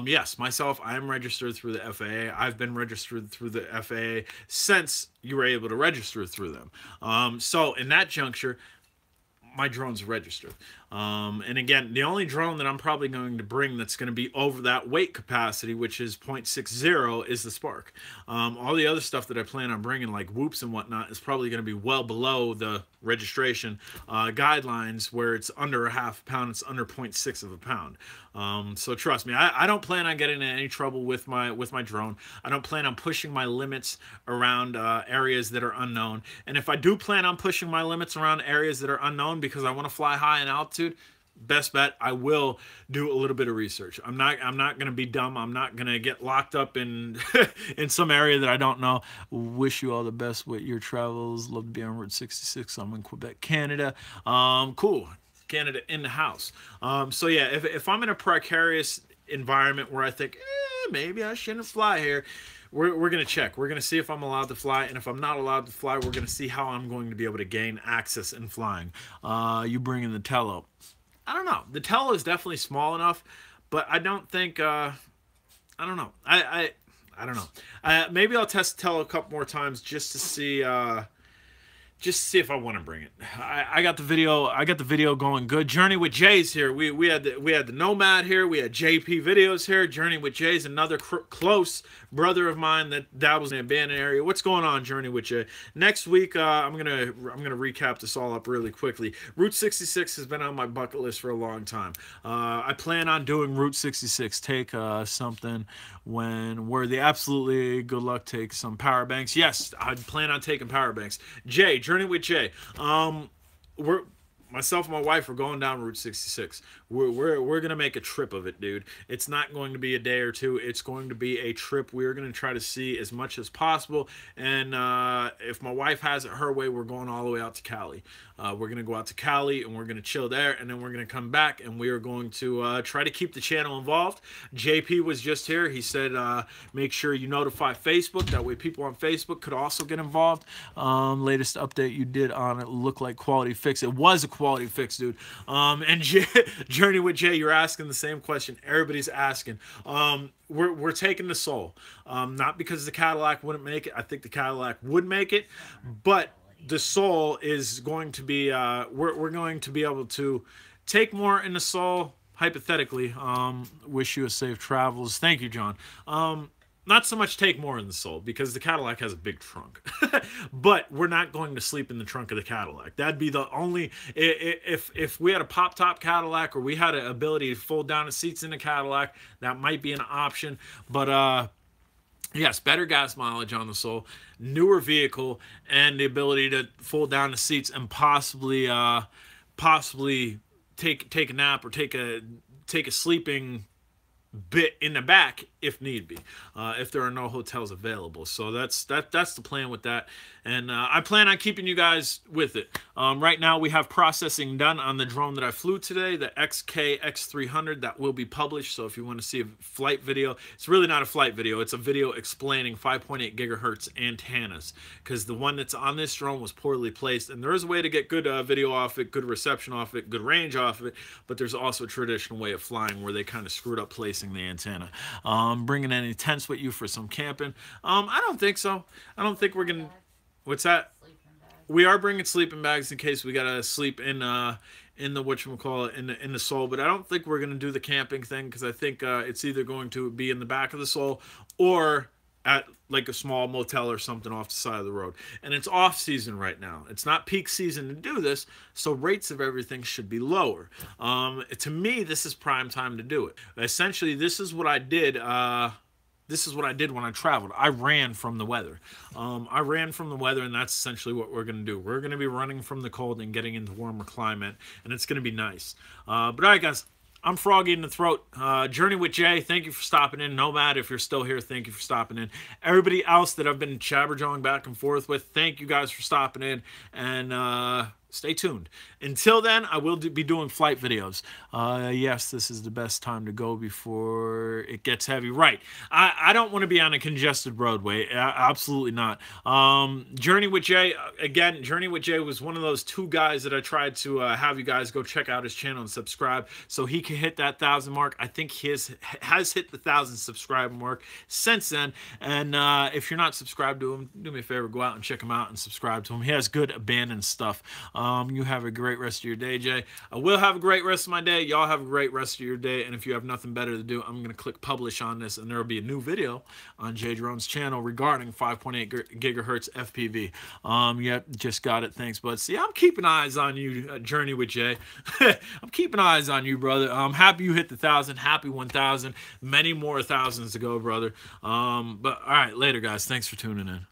Yes, myself, I am registered through the FAA. I've been registered through the FAA since you were able to register through them. So in that juncture, my drone's registered. And again, the only drone that I'm probably going to bring that's going to be over that weight capacity, which is 0.60, is the Spark. All the other stuff that I plan on bringing, like whoops and whatnot, is probably going to be well below the registration guidelines, where it's under a half pound, it's under 0.6 of a pound. So trust me, I don't plan on getting in any trouble with my drone. I don't plan on pushing my limits around areas that are unknown. And if I do plan on pushing my limits around areas that are unknown because I want to fly high in altitude, best bet, I will do a little bit of research. I'm not going to be dumb. I'm not going to get locked up in in some area that I don't know. Wish you all the best with your travels. Love to be on Route 66. I'm in Quebec, Canada. Cool. Canada in the house. So yeah, if I'm in a precarious environment where I think maybe I shouldn't fly here, we're going to check. We're going to see if I'm allowed to fly, and if I'm not allowed to fly, we're going to see how I'm going to be able to gain access in flying. You bring in the Tello. I don't know. The Tello is definitely small enough, but I don't think, I don't know. I don't know. Maybe I'll test the Tello a couple more times just to see if I want to bring it. I got the video going good. Journey with Jay's here. We had the Nomad here. We had JP videos here. Journey with Jay's another close brother of mine that dabbles in the abandoned area. What's going on, Journey with Jay? Next week, I'm gonna recap this all up really quickly. Route 66 has been on my bucket list for a long time. I plan on doing Route 66. Take something where the absolutely good luck. Take some power banks. Yes, I plan on taking power banks. Jay, Journey with Jay. Myself and my wife are going down Route 66. We're gonna make a trip of it, dude. It's not going to be a day or two. It's going to be a trip. We're gonna try to see as much as possible. And if my wife has it her way, we're going all the way out to Cali. We're gonna go out to Cali and we're gonna chill there, and then we're gonna come back and we are going to try to keep the channel involved. JP was just here. He said make sure you notify Facebook. That way people on Facebook could also get involved. Latest update you did on it looked like quality fix. It was a quality fix, dude. And Journey with Jay, you're asking the same question everybody's asking. We're taking the Soul, not because the Cadillac wouldn't make it. I think the Cadillac would make it, but the Soul is going to be we're going to be able to take more in the Soul, hypothetically. Wish you a safe travels. Thank you, John. Not so much take more in the Soul, because the Cadillac has a big trunk. But we're not going to sleep in the trunk of the Cadillac. That'd be the only... If we had a pop-top Cadillac, or we had an ability to fold down the seats in the Cadillac, that might be an option. But, yes, better gas mileage on the Soul, newer vehicle, and the ability to fold down the seats and possibly take a nap or take a sleeping bit in the back if need be, if there are no hotels available. So that's the plan with that, and I plan on keeping you guys with it. Right now we have processing done on the drone that I flew today, the XK X300, that will be published. So if you want to see a flight video, it's really not a flight video, it's a video explaining 5.8 gigahertz antennas, because the one that's on this drone was poorly placed, and there is a way to get good video off it, good reception off it, good range off of it, but there's also a traditional way of flying where they kind of screwed up placing the antenna. Bringing any tents with you for some camping? I don't think so. I don't think we're gonna... What's that? We are bringing sleeping bags in case we gotta sleep in the whatchamacallit, in the Soul, but I don't think we're gonna do the camping thing, because I think it's either going to be in the back of the Soul or at like a small motel or something off the side of the road. And it's off season right now. It's not peak season to do this, so rates of everything should be lower. To me, this is prime time to do it. Essentially, this is what I did. This is what I did when I traveled. I ran from the weather. I ran from the weather, and that's essentially what we're going to do. We're going to be running from the cold and getting into warmer climate, and it's going to be nice. But all right, guys. I'm Froggy in the Throat. Journey with Jay, thank you for stopping in. Nomad, if you're still here, thank you for stopping in. Everybody else that I've been jabberjawing back and forth with, thank you guys for stopping in. And stay tuned. Until then, I will be doing flight videos. Yes, this is the best time to go before it gets heavy. Right. I don't want to be on a congested roadway. Absolutely not. Journey with Jay, again, Journey with Jay was one of those two guys that I tried to have you guys go check out his channel and subscribe so he can hit that 1,000 mark. I think he has hit the 1,000 subscriber mark since then. And if you're not subscribed to him, do me a favor, go out and check him out and subscribe to him. He has good abandoned stuff. You have a great rest of your day, Jay. I will have a great rest of my day. Y'all have a great rest of your day. And if you have nothing better to do, I'm going to click publish on this, and there will be a new video on Jay Drone's channel regarding 5.8 gigahertz FPV. Yep, just got it. Thanks, bud. See, I'm keeping eyes on you, Journey with Jay. I'm keeping eyes on you, brother. I'm happy you hit the 1,000. Happy 1,000. Many more thousands to go, brother. But all right, later, guys. Thanks for tuning in.